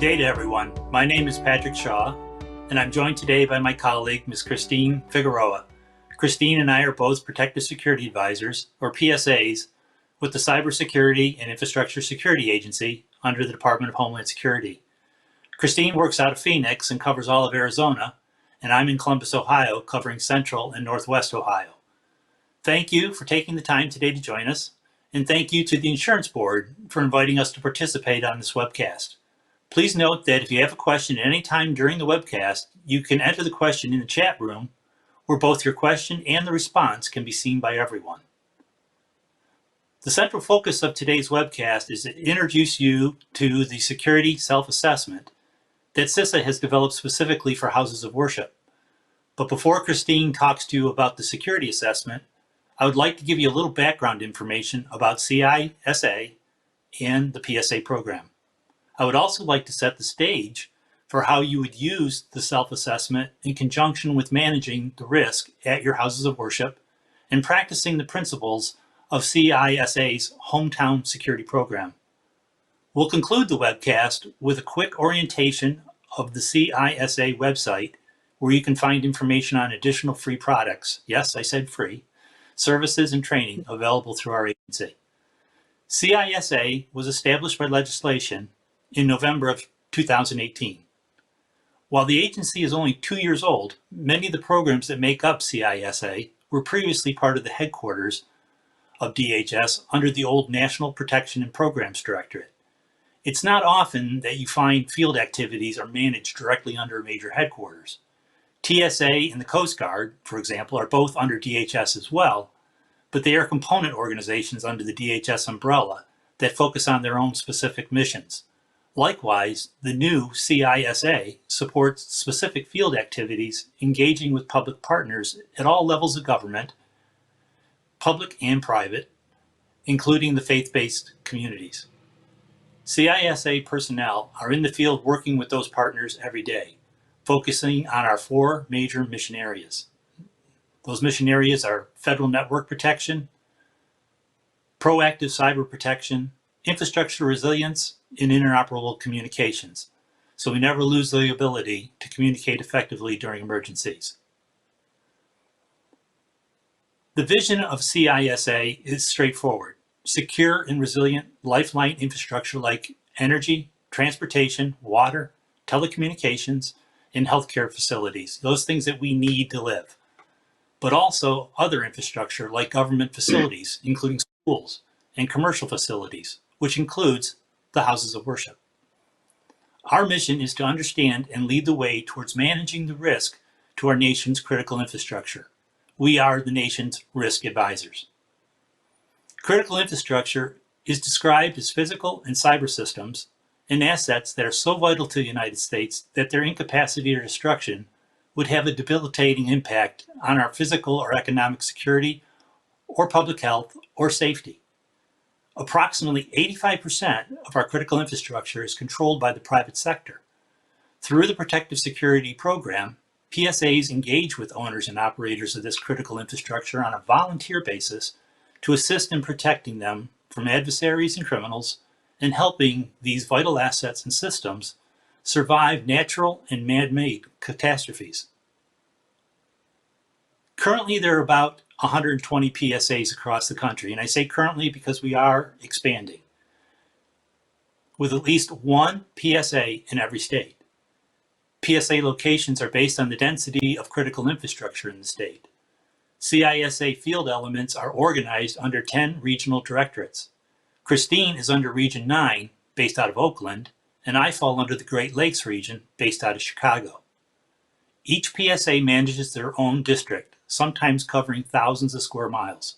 Good day to everyone. My name is Patrick Shaw, and I'm joined today by my colleague, Ms. Christine Figueroa. Christine and I are both Protective Security Advisors, or PSAs, with the Cybersecurity and Infrastructure Security Agency under the Department of Homeland Security. Christine works out of Phoenix and covers all of Arizona, and I'm in Columbus, Ohio, covering Central and Northwest Ohio. Thank you for taking the time today to join us, and thank you to the Insurance Board for inviting us to participate on this webcast. Please note that if you have a question at any time during the webcast, you can enter the question in the chat room, where both your question and the response can be seen by everyone. The central focus of today's webcast is to introduce you to the security self-assessment that CISA has developed specifically for houses of worship. But before Christine talks to you about the security assessment, I would like to give you a little background information about CISA and the PSA program. I would also like to set the stage for how you would use the self-assessment in conjunction with managing the risk at your houses of worship and practicing the principles of CISA's hometown security program. We'll conclude the webcast with a quick orientation of the CISA website, where you can find information on additional free products, yes, I said free, services and training available through our agency. CISA was established by legislation in November of 2018. While the agency is only 2 years old, many of the programs that make up CISA were previously part of the headquarters of DHS under the old National Protection and Programs Directorate. It's not often that you find field activities are managed directly under a major headquarters. TSA and the Coast Guard, for example, are both under DHS as well, but they are component organizations under the DHS umbrella that focus on their own specific missions. Likewise, the new CISA supports specific field activities engaging with public partners at all levels of government, public and private, including the faith-based communities. CISA personnel are in the field working with those partners every day, focusing on our 4 major mission areas. Those mission areas are federal network protection, proactive cyber protection, infrastructure resilience, and interoperable communications, so we never lose the ability to communicate effectively during emergencies. The vision of CISA is straightforward: secure and resilient lifeline infrastructure like energy, transportation, water, telecommunications, and healthcare facilities, those things that we need to live. But also other infrastructure like government facilities, including schools and commercial facilities, which includes the houses of worship. Our mission is to understand and lead the way towards managing the risk to our nation's critical infrastructure. We are the nation's risk advisors. Critical infrastructure is described as physical and cyber systems and assets that are so vital to the United States that their incapacity or destruction would have a debilitating impact on our physical or economic security or public health or safety. Approximately 85% of our critical infrastructure is controlled by the private sector. Through the Protective Security Program, PSAs engage with owners and operators of this critical infrastructure on a volunteer basis to assist in protecting them from adversaries and criminals and helping these vital assets and systems survive natural and man-made catastrophes. Currently, there are about 120 PSAs across the country, and I say currently because we are expanding, with at least 1 PSA in every state. PSA locations are based on the density of critical infrastructure in the state. CISA field elements are organized under 10 regional directorates. Christine is under Region 9, based out of Oakland, and I fall under the Great Lakes region, based out of Chicago. Each PSA manages their own district, sometimes covering thousands of square miles.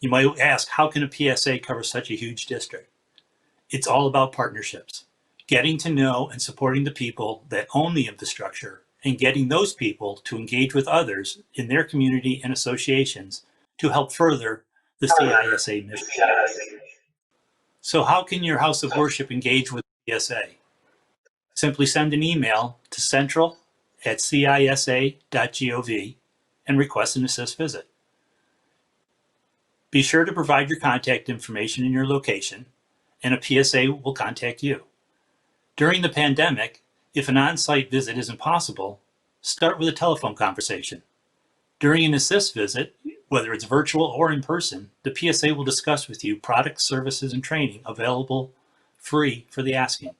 You might ask, how can a PSA cover such a huge district? It's all about partnerships, getting to know and supporting the people that own the infrastructure and getting those people to engage with others in their community and associations to help further the CISA mission. So how can your house of worship engage with PSA? Simply send an email to central@cisa.gov and request an assist visit. Be sure to provide your contact information and your location, and a PSA will contact you. During the pandemic, if an on-site visit isn't possible, start with a telephone conversation. During an assist visit, whether it's virtual or in person, the PSA will discuss with you products, services, and training available free for the asking.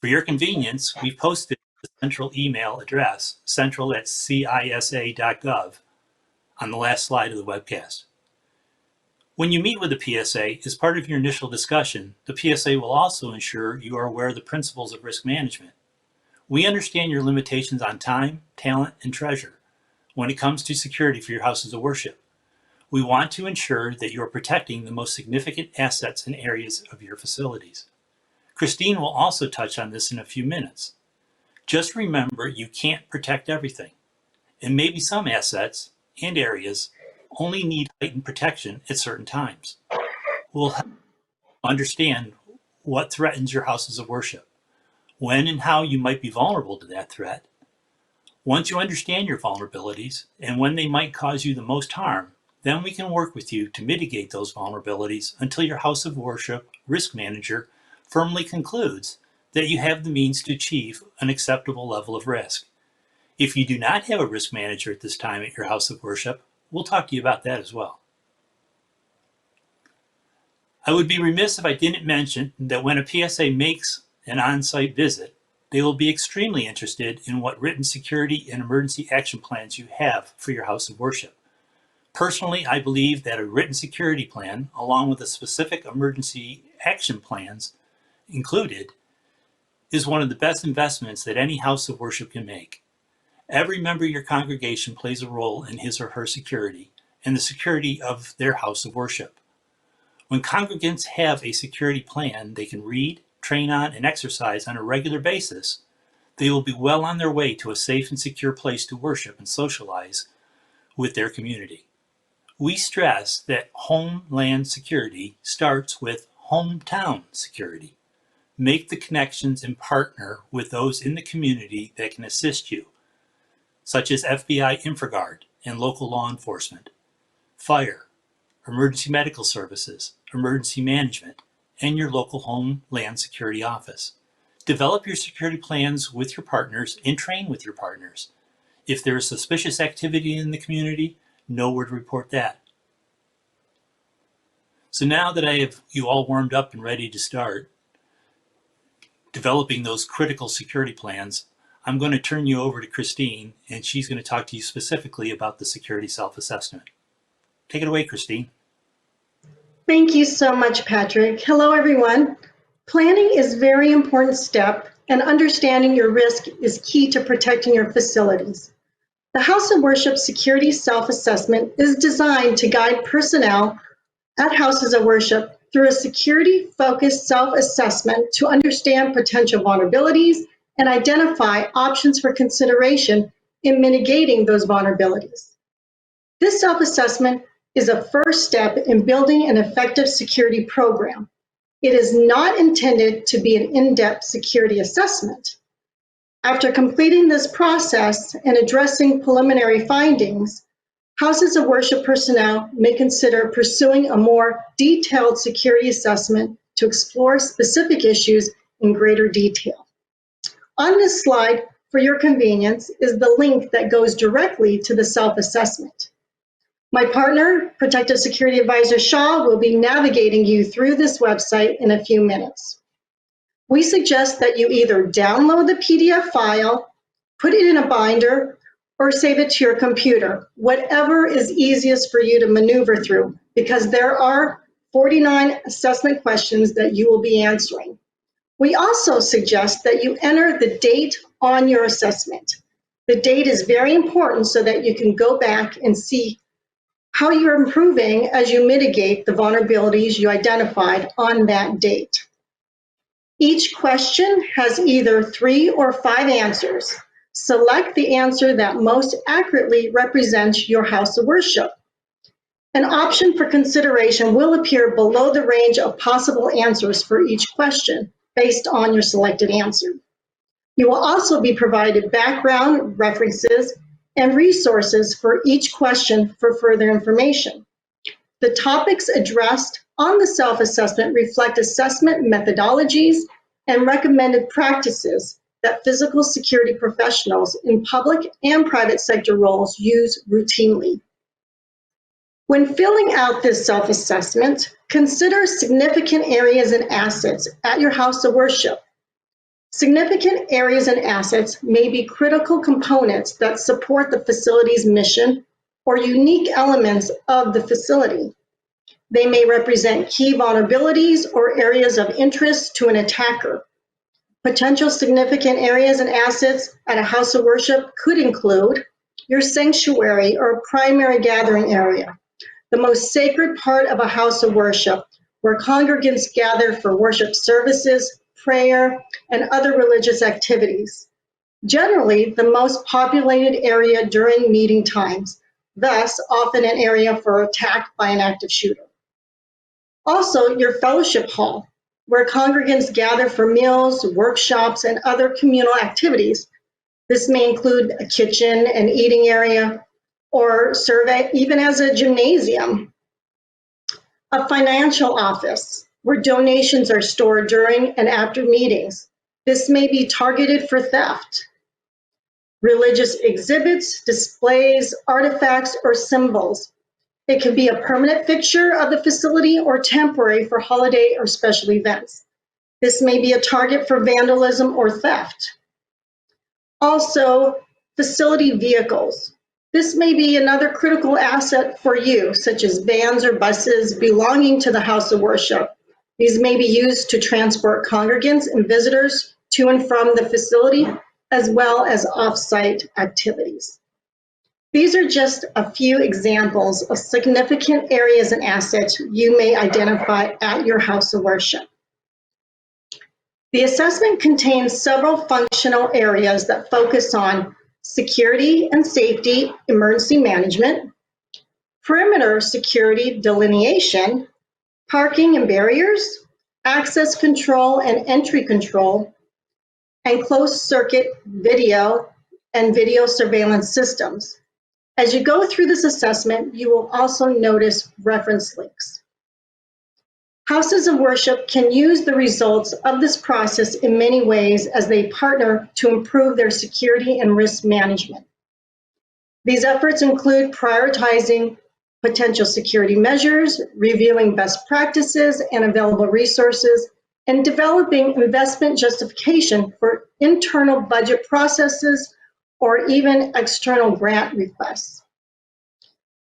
For your convenience, we've posted the central email address, central@cisa.gov, on the last slide of the webcast. When you meet with the PSA, as part of your initial discussion, the PSA will also ensure you are aware of the principles of risk management. We understand your limitations on time, talent, and treasure when it comes to security for your houses of worship. We want to ensure that you are protecting the most significant assets and areas of your facilities. Christine will also touch on this in a few minutes. Just remember, you can't protect everything, and maybe some assets and areas only need heightened protection at certain times. We'll help you understand what threatens your houses of worship, when and how you might be vulnerable to that threat. Once you understand your vulnerabilities and when they might cause you the most harm, then we can work with you to mitigate those vulnerabilities until your house of worship risk manager firmly concludes that you have the means to achieve an acceptable level of risk. If you do not have a risk manager at this time at your house of worship, we'll talk to you about that as well. I would be remiss if I didn't mention that when a PSA makes an on-site visit, they will be extremely interested in what written security and emergency action plans you have for your house of worship. Personally, I believe that a written security plan, along with the specific emergency action plans included, is one of the best investments that any house of worship can make. Every member of your congregation plays a role in his or her security and the security of their house of worship. When congregants have a security plan they can read, train on, and exercise on a regular basis, they will be well on their way to a safe and secure place to worship and socialize with their community. We stress that Homeland security starts with hometown security. Make the connections and partner with those in the community that can assist you, such as FBI InfraGard and local law enforcement, fire, emergency medical services, emergency management, and your local Homeland Security office. Develop your security plans with your partners and train with your partners. If there is suspicious activity in the community, know where to report that. So now that I have you all warmed up and ready to start developing those critical security plans, I'm going to turn you over to Christine, and she's going to talk to you specifically about the security self-assessment. Take it away, Christine. Thank you so much, Patrick. Hello, everyone. Planning is a very important step, and understanding your risk is key to protecting your facilities. The House of Worship Security Self-Assessment is designed to guide personnel at houses of worship through a security-focused self-assessment to understand potential vulnerabilities and identify options for consideration in mitigating those vulnerabilities. This self-assessment is a first step in building an effective security program. It is not intended to be an in-depth security assessment. After completing this process and addressing preliminary findings, houses of worship personnel may consider pursuing a more detailed security assessment to explore specific issues in greater detail. On this slide, for your convenience, is the link that goes directly to the self-assessment. My partner, Protective Security Advisor Shaw, will be navigating you through this website in a few minutes. We suggest that you either download the PDF file, put it in a binder, or save it to your computer, whatever is easiest for you to maneuver through, because there are 49 assessment questions that you will be answering. We also suggest that you enter the date on your assessment. The date is very important so that you can go back and see how you're improving as you mitigate the vulnerabilities you identified on that date. Each question has either 3 or 5 answers. Select the answer that most accurately represents your house of worship. An option for consideration will appear below the range of possible answers for each question based on your selected answer. You will also be provided background, references, and resources for each question for further information. The topics addressed on the self-assessment reflect assessment methodologies and recommended practices that physical security professionals in public and private sector roles use routinely. When filling out this self-assessment, consider significant areas and assets at your house of worship. Significant areas and assets may be critical components that support the facility's mission or unique elements of the facility. They may represent key vulnerabilities or areas of interest to an attacker. Potential significant areas and assets at a house of worship could include your sanctuary or primary gathering area, the most sacred part of a house of worship, where congregants gather for worship services, prayer, and other religious activities. Generally, the most populated area during meeting times, thus often an area for attack by an active shooter. Also, your fellowship hall, where congregants gather for meals, workshops, and other communal activities. This may include a kitchen, an eating area, or serve even as a gymnasium. A financial office, where donations are stored during and after meetings. This may be targeted for theft. Religious exhibits, displays, artifacts, or symbols. It can be a permanent fixture of the facility or temporary for holiday or special events. This may be a target for vandalism or theft. Also, facility vehicles. This may be another critical asset for you, such as vans or buses belonging to the house of worship. These may be used to transport congregants and visitors to and from the facility, as well as off-site activities. These are just a few examples of significant areas and assets you may identify at your house of worship. The assessment contains several functional areas that focus on security and safety emergency management, perimeter security delineation, parking and barriers, access control and entry control, and closed circuit video and video surveillance systems. As you go through this assessment, you will also notice reference links. Houses of worship can use the results of this process in many ways as they partner to improve their security and risk management. These efforts include prioritizing potential security measures, reviewing best practices and available resources, and developing investment justification for internal budget processes or even external grant requests.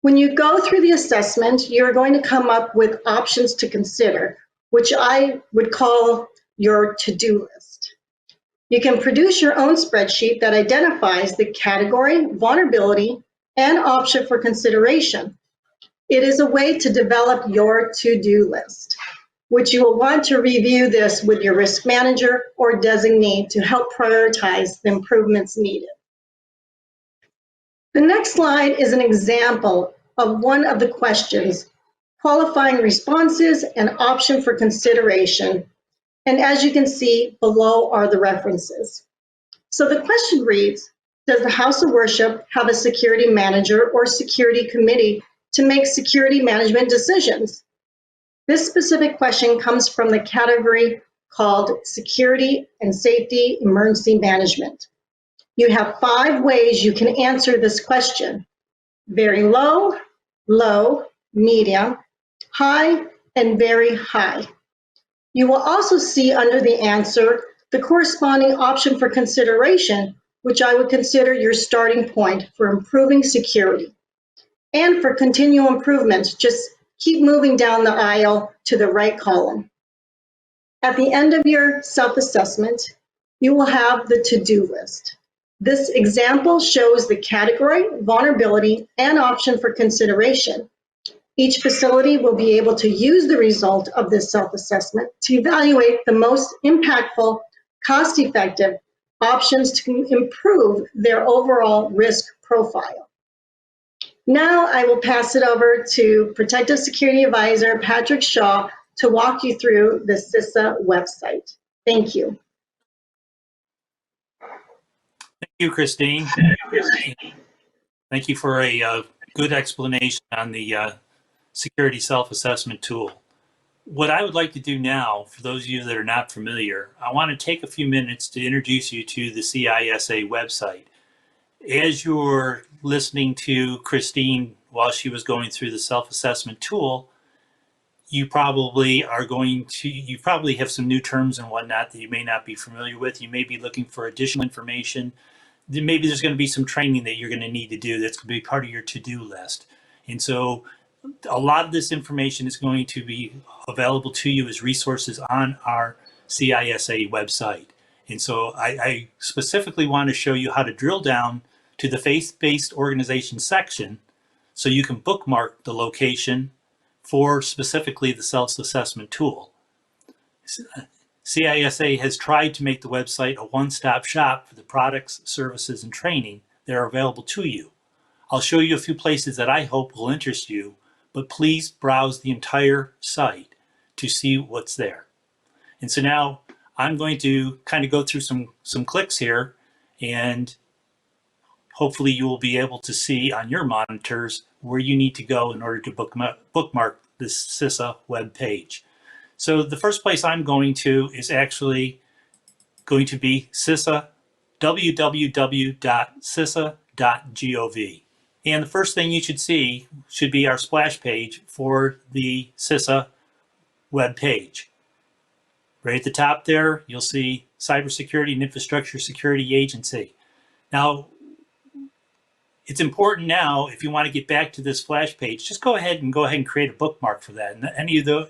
When you go through the assessment, you're going to come up with options to consider, which I would call your to-do list. You can produce your own spreadsheet that identifies the category, vulnerability, and option for consideration. It is a way to develop your to-do list, which you will want to review this with your risk manager or designee to help prioritize the improvements needed. The next slide is an example of one of the questions, qualifying responses and option for consideration. And as you can see, below are the references. So the question reads, does the house of worship have a security manager or security committee to make security management decisions? This specific question comes from the category called Security and Safety Emergency Management. You have 5 ways you can answer this question: very low, low, medium, high, and very high. You will also see under the answer the corresponding option for consideration, which I would consider your starting point for improving security. And for continual improvement, just keep moving down the aisle to the right column. At the end of your self-assessment, you will have the to-do list. This example shows the category, vulnerability, and option for consideration. Each facility will be able to use the result of this self-assessment to evaluate the most impactful, cost-effective options to improve their overall risk profile. Now I will pass it over to Protective Security Advisor Patrick Shaw to walk you through the CISA website. Thank you. Thank you, Christine. Thank you for a good explanation on the security self-assessment tool. What I would like to do now, for those of you that are not familiar, I want to take a few minutes to introduce you to the CISA website. As you're listening to Christine while she was going through the self-assessment tool, you probably have some new terms and whatnot that you may not be familiar with. You may be looking for additional information. Maybe there's going to be some training that you're going to need to do that's going to be part of your to-do list. And so a lot of this information is going to be available to you as resources on our CISA website. And so I specifically want to show you how to drill down to the faith-based organization section so you can bookmark the location for specifically the self-assessment tool. CISA has tried to make the website a one-stop shop for the products, services, and training that are available to you. I'll show you a few places that I hope will interest you, but please browse the entire site to see what's there. And so now I'm going to kind of go through some clicks here, and hopefully you will be able to see on your monitors where you need to go in order to bookmark this CISA web page. So the first place I'm going to is actually going to be CISA, www.cisa.gov. And the first thing you should see should be our splash page for the CISA web page. Right at the top there, you'll see Cybersecurity and Infrastructure Security Agency. Now, it's important now, if you want to get back to this splash page, just go ahead and create a bookmark for that. And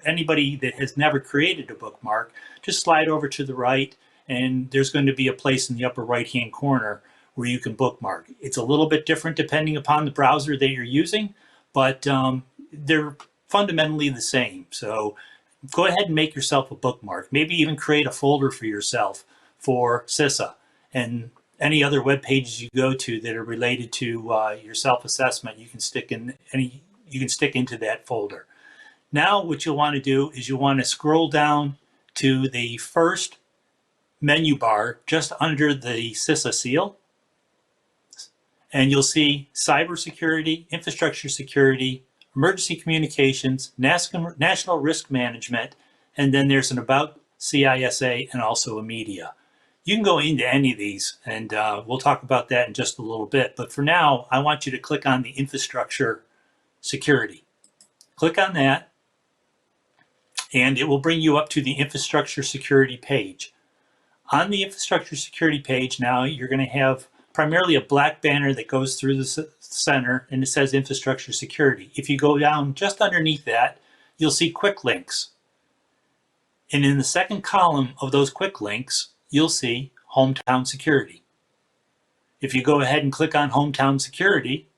anybody that has never created a bookmark, just slide over to the right, and there's going to be a place in the upper right-hand corner where you can bookmark. It's a little bit different depending upon the browser that you're using, but they're fundamentally the same. So go ahead and make yourself a bookmark. Maybe even create a folder for yourself for CISA. And any other web pages you go to that are related to your self-assessment, you can stick into that folder. Now what you'll want to do is you'll want to scroll down to the first menu bar just under the CISA seal, and you'll see Cybersecurity, Infrastructure Security, Emergency Communications, National Risk Management, and then there's an About CISA and also a Media. You can go into any of these, and we'll talk about that in just a little bit. But for now, I want you to click on the Infrastructure Security. Click on that, and it will bring you up to the Infrastructure Security page. On the Infrastructure Security page now, you're going to have primarily a black banner that goes through the center, and it says Infrastructure Security. If you go down just underneath that, you'll see quick links. And in the second column of those quick links, you'll see Hometown Security. If you go ahead and click on Hometown Security,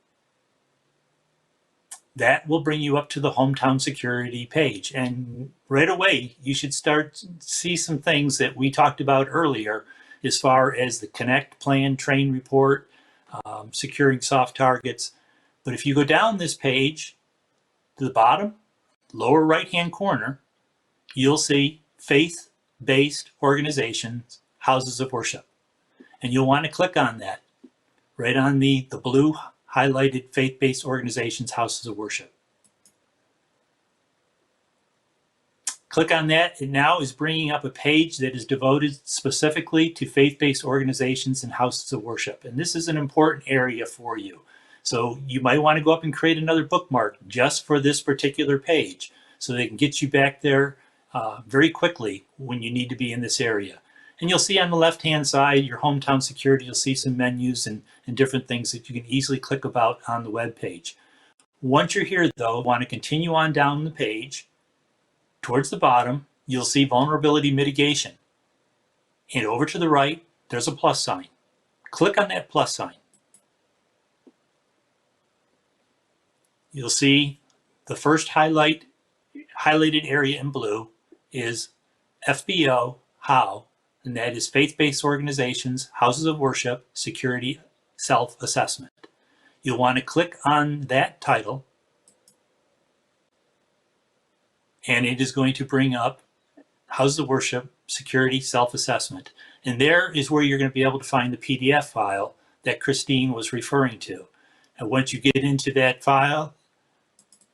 that will bring you up to the Hometown Security page. And right away, you should start to see some things that we talked about earlier as far as the Connect, Plan, Train report, securing soft targets. But if you go down this page to the bottom, lower right-hand corner, you'll see faith-based organizations, houses of worship. And you'll want to click on that right on the blue highlighted faith-based organizations, houses of worship. Click on that. It now is bringing up a page that is devoted specifically to faith-based organizations and houses of worship. And this is an important area for you. So you might want to go up and create another bookmark just for this particular page so they can get you back there very quickly when you need to be in this area. And you'll see on the left-hand side, your Hometown Security, you'll see some menus and different things that you can easily click about on the web page. Once you're here, though, want to continue on down the page. Towards the bottom, you'll see Vulnerability Mitigation. And over to the right, there's a plus sign. Click on that plus sign. You'll see the first highlighted area in blue is FBO, HOW, and that is Faith-Based Organizations, Houses of Worship, Security Self-Assessment. You'll want to click on that title, and it is going to bring up Houses of Worship, Security Self-Assessment. And there is where you're going to be able to find the PDF file that Christine was referring to. And once you get into that file,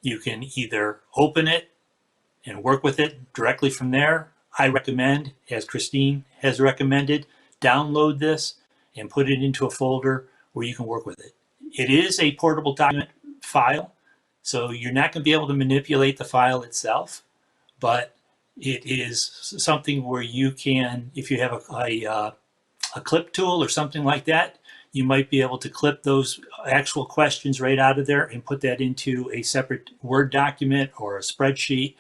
you can either open it and work with it directly from there. I recommend, as Christine has recommended, download this and put it into a folder where you can work with it. It is a portable document file, so you're not going to be able to manipulate the file itself, but it is something where you can, if you have a clip tool or something like that, you might be able to clip those actual questions right out of there and put that into a separate Word document or a spreadsheet,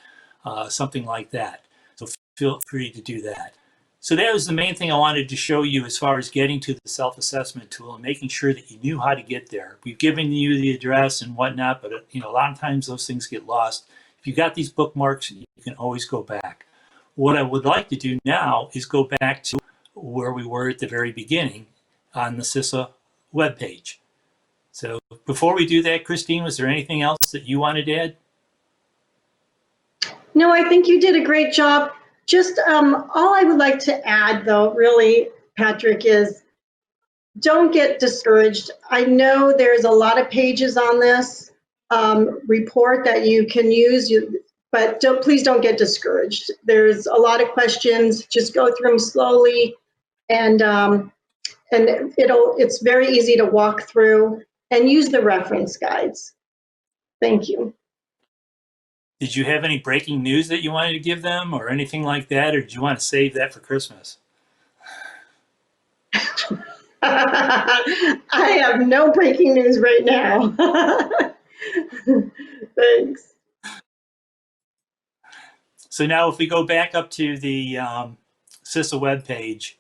something like that. So feel free to do that. So that was the main thing I wanted to show you as far as getting to the self-assessment tool and making sure that you knew how to get there. We've given you the address and whatnot, but a lot of times those things get lost. If you got these bookmarks, you can always go back. What I would like to do now is go back to where we were at the very beginning on the CISA webpage. So before we do that, Christine, was there anything else that you wanted to add? No, I think you did a great job. Just all I would like to add, though, really, Patrick, is don't get discouraged. I know there's a lot of pages on this report that you can use, but please don't get discouraged. There's a lot of questions. Just go through them slowly, and it's very easy to walk through, and use the reference guides. Thank you. Did you have any breaking news that you wanted to give them or anything like that, or did you want to save that for Christmas? I have no breaking news right now. Thanks. So now if we go back up to the CISA webpage,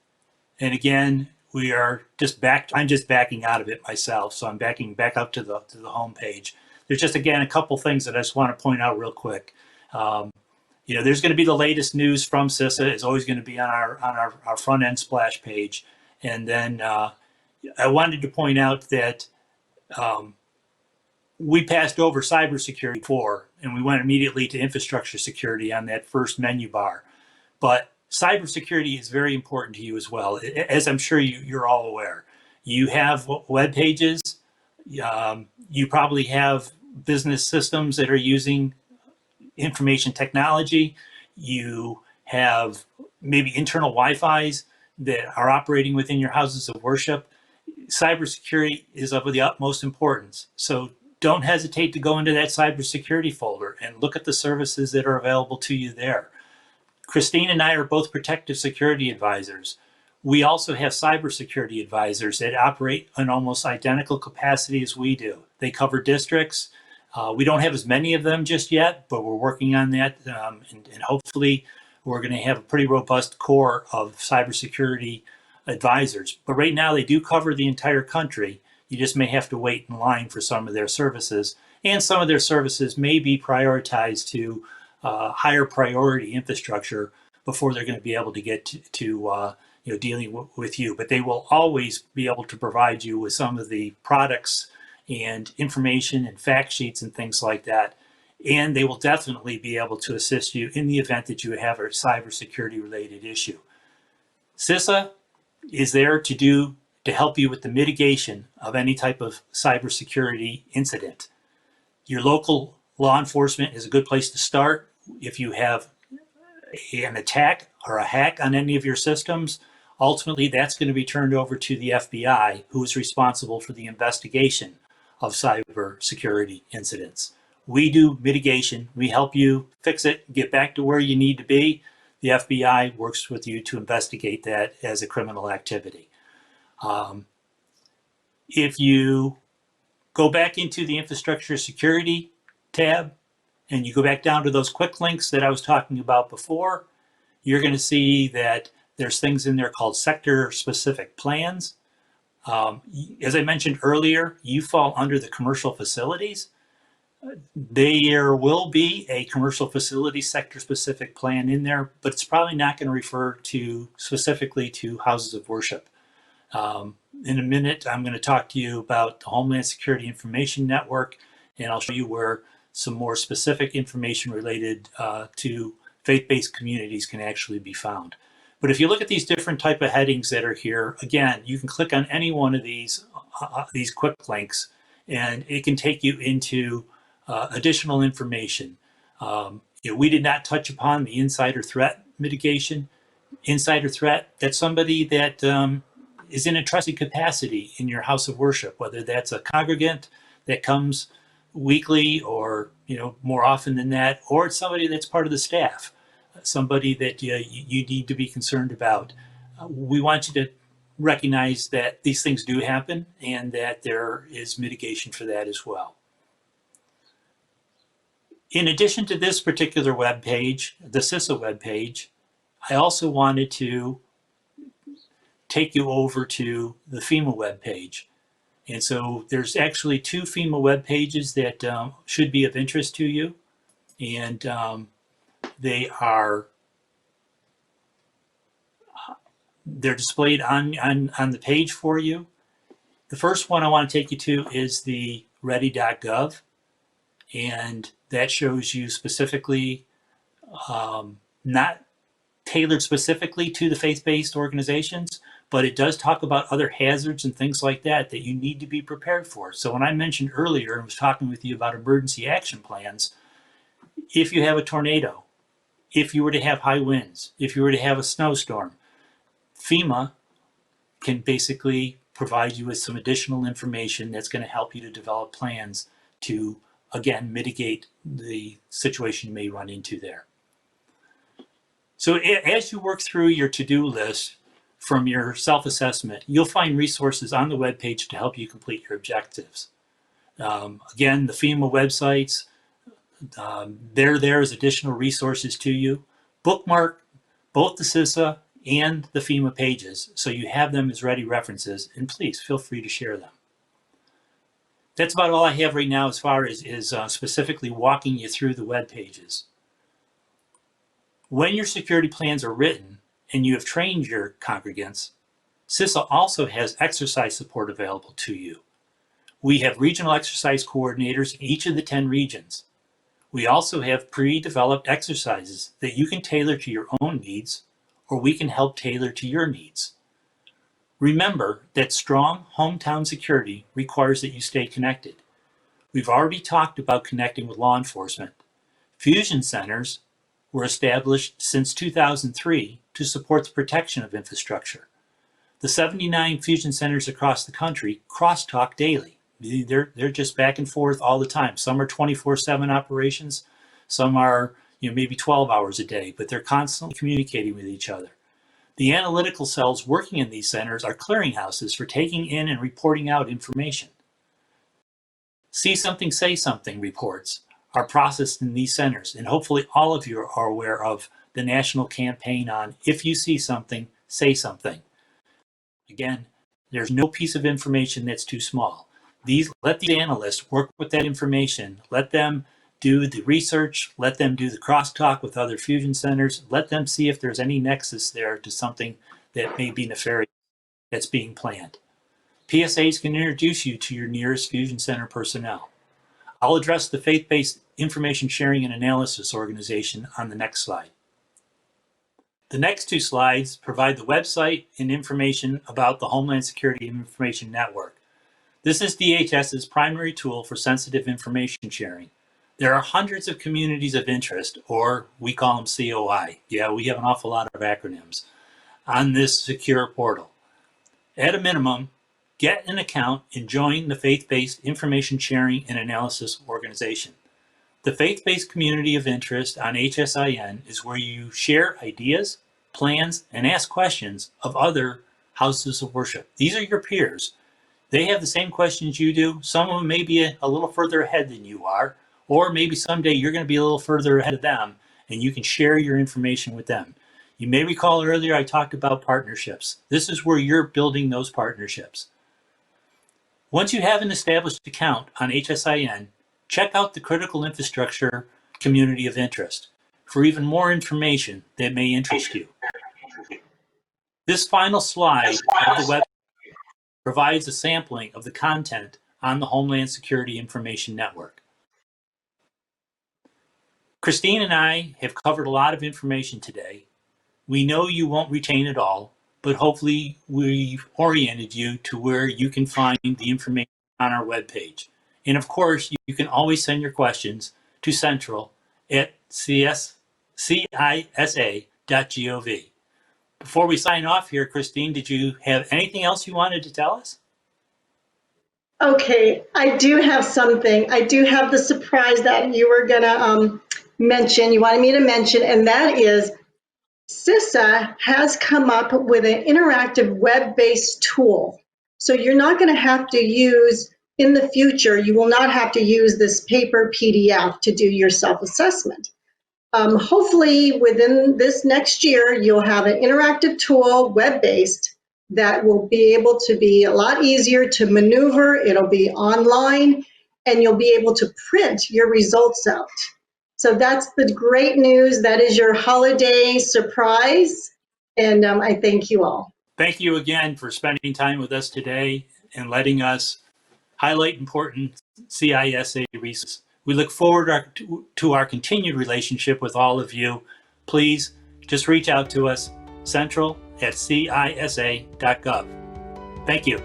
and again, we are just back, I'm just backing out of it myself, so I'm backing back up to the home page. There's just, again, a couple things that I just want to point out real quick. There's going to be the latest news from CISA. It's always going to be on our front end splash page. And then I wanted to point out that we passed over cybersecurity before, and we went immediately to infrastructure security on that first menu bar. But cybersecurity is very important to you as well, as I'm sure you're all aware. You have web pages. You probably have business systems that are using information technology. You have maybe internal Wi-Fi's that are operating within your houses of worship. Cybersecurity is of the utmost importance. So don't hesitate to go into that cybersecurity folder and look at the services that are available to you there. Christine and I are both protective security advisors. We also have cybersecurity advisors that operate in almost identical capacity as we do. They cover districts. We don't have as many of them just yet, but we're working on that, and hopefully we're going to have a pretty robust core of cybersecurity advisors. But right now they do cover the entire country. You just may have to wait in line for some of their services, and some of their services may be prioritized to higher priority infrastructure before they're going to be able to get to dealing with you. But they will always be able to provide you with some of the products and information and fact sheets and things like that. And they will definitely be able to assist you in the event that you have a cybersecurity related issue. CISA is there to help you with the mitigation of any type of cybersecurity incident. Your local law enforcement is a good place to start. If you have an attack or a hack on any of your systems, ultimately that's going to be turned over to the FBI, who is responsible for the investigation of cybersecurity incidents. We do mitigation. We help you fix it, get back to where you need to be. The FBI works with you to investigate that as a criminal activity. If you go back into the infrastructure security tab and you go back down to those quick links that I was talking about before, you're going to see that there's things in there called sector specific plans. As I mentioned earlier, you fall under the commercial facilities. There will be a commercial facility sector specific plan in there, but it's probably not going to refer specifically to houses of worship. In a minute, I'm going to talk to you about the Homeland Security Information Network, and I'll show you where some more specific information related to faith-based communities can actually be found. But if you look at these different type of headings that are here, again, you can click on any one of these quick links, and it can take you into additional information. We did not touch upon the insider threat mitigation. Insider threat, that's somebody that is in a trusted capacity in your house of worship, whether that's a congregant that comes weekly or more often than that, or it's somebody that's part of the staff, somebody that you need to be concerned about. We want you to recognize that these things do happen and that there is mitigation for that as well. In addition to this particular web page, the CISA web page, I also wanted to take you over to the FEMA web page. And so there's actually two FEMA web pages that should be of interest to you. And they're displayed on the page for you. The first one I want to take you to is the ready.gov. And that shows you specifically, not tailored specifically to the faith-based organizations, but it does talk about other hazards and things like that that you need to be prepared for. So when I mentioned earlier and was talking with you about emergency action plans, if you have a tornado, if you were to have high winds, if you were to have a snowstorm, FEMA can basically provide you with some additional information that's going to help you to develop plans to, again, mitigate the situation you may run into there. So as you work through your to-do list from your self-assessment, you'll find resources on the webpage to help you complete your objectives. Again, the FEMA websites, they're there as additional resources to you. Bookmark both the CISA and the FEMA pages so you have them as ready references, and please feel free to share them. That's about all I have right now as far as specifically walking you through the web pages. When your security plans are written and you have trained your congregants, CISA also has exercise support available to you. We have regional exercise coordinators in each of the 10 regions. We also have pre-developed exercises that you can tailor to your own needs, or we can help tailor to your needs. Remember that strong hometown security requires that you stay connected. We've already talked about connecting with law enforcement. Fusion centers were established since 2003 to support the protection of infrastructure. The 79 fusion centers across the country crosstalk daily. They're just back and forth all the time. Some are 24/7 operations, some are maybe 12 hours a day, but they're constantly communicating with each other. The analytical cells working in these centers are clearinghouses for taking in and reporting out information. See something, say something reports are processed in these centers, and hopefully all of you are aware of the national campaign on if you see something, say something. Again, there's no piece of information that's too small. Let the analysts work with that information, let them do the research, let them do the crosstalk with other fusion centers, let them see if there's any nexus there to something that may be nefarious that's being planned. PSAs can introduce you to your nearest fusion center personnel. I'll address the faith-based information sharing and analysis organization on the next slide. The next two slides provide the website and information about the Homeland Security Information Network. This is DHS's primary tool for sensitive information sharing. There are hundreds of communities of interest, or we call them COI. Yeah, we have an awful lot of acronyms on this secure portal. At a minimum, get an account and join the Faith-Based Information Sharing and Analysis Organization. The Faith-Based Community of Interest on HSIN is where you share ideas, plans, and ask questions of other houses of worship. These are your peers. They have the same questions you do. Some of them may be a little further ahead than you are, or maybe someday you're going to be a little further ahead of them, and you can share your information with them. You may recall earlier I talked about partnerships. This is where you're building those partnerships. Once you have an established account on HSIN, check out the Critical Infrastructure Community of Interest for even more information that may interest you. This final slide of the website provides a sampling of the content on the Homeland Security Information Network. Christine and I have covered a lot of information today. We know you won't retain it all, but hopefully we've oriented you to where you can find the information on our webpage. And of course, you can always send your questions to Central at CISA.gov. Before we sign off here, Christine, did you have anything else you wanted to tell us? Okay, I do have something. I do have the surprise that you were going to mention, you wanted me to mention, and that is CISA has come up with an interactive web-based tool. So you're not going to have to use, in the future, you will not have to use this paper PDF to do your self-assessment. Hopefully within this next year, you'll have an interactive tool, web-based, that will be able to be a lot easier to maneuver. It'll be online, and you'll be able to print your results out. So that's the great news. That is your holiday surprise, and I thank you all. Thank you again for spending time with us today and letting us highlight important CISA resources. We look forward to our continued relationship with all of you. Please just reach out to us, central@cisa.gov. Thank you.